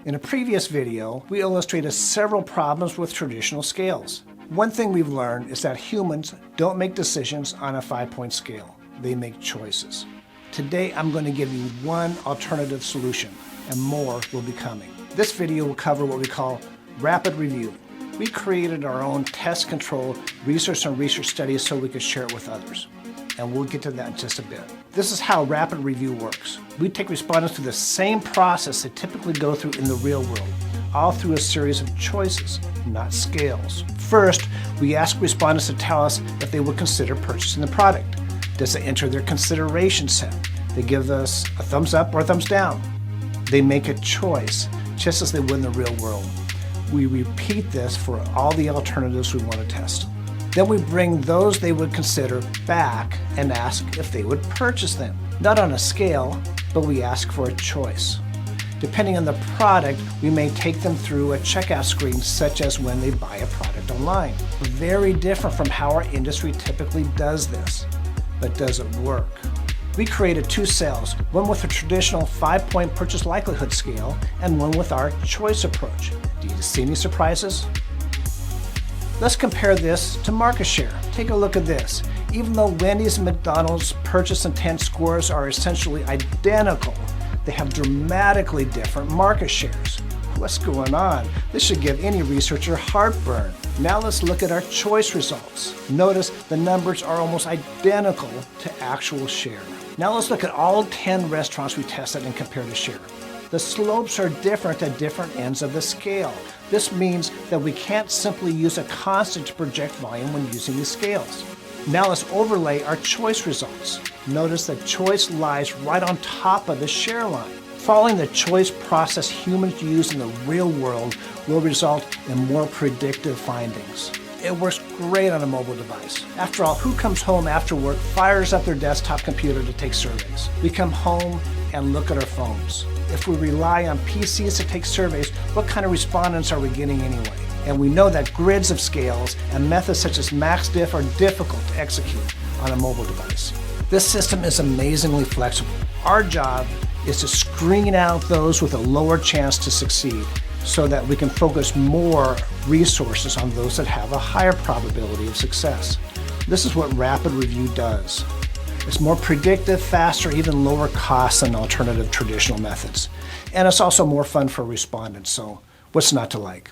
In a previous video, we illustrated several problems with traditional scales. One thing we've learned is that humans don't make decisions on a 5-point scale. They make choices. Today, I'm going to give you one alternative solution, and more will be coming. This video will cover what we call rapid review. We created our own test-controlled research studies so we could share it with others. And we'll get to that in just a bit. This is how rapid review works. We take respondents through the same process they typically go through in the real world, all through a series of choices, not scales. First, we ask respondents to tell us if they would consider purchasing the product. Does it enter their consideration set? They give us a thumbs up or a thumbs down. They make a choice, just as they would in the real world. We repeat this for all the alternatives we want to test. Then we bring those they would consider back and ask if they would purchase them. Not on a scale, but we ask for a choice. Depending on the product, we may take them through a checkout screen, such as when they buy a product online. Very different from how our industry typically does this. But does it work? We created two cells, one with a traditional 5-point purchase likelihood scale and one with our choice approach. Do you see any surprises? Let's compare this to market share. Take a look at this. Even though Wendy's and McDonald's purchase intent scores are essentially identical, they have dramatically different market shares. What's going on? This should give any researcher heartburn. Now let's look at our choice results. Notice the numbers are almost identical to actual share. Now let's look at all 10 restaurants we tested and compare to share. The slopes are different at different ends of the scale. This means that we can't simply use a constant to project volume when using these scales. Now let's overlay our choice results. Notice that choice lies right on top of the share line. Following the choice process humans use in the real world will result in more predictive findings. It works great on a mobile device. After all, who comes home after work, fires up their desktop computer to take surveys? We come home and look at our phones. If we rely on PCs to take surveys, what kind of respondents are we getting anyway? And we know that grids of scales and methods such as MaxDiff are difficult to execute on a mobile device. This system is amazingly flexible. Our job is to screen out those with a lower chance to succeed so that we can focus more resources on those that have a higher probability of success. This is what rapid review does. It's more predictive, faster, even lower cost than alternative traditional methods. And it's also more fun for respondents, so what's not to like?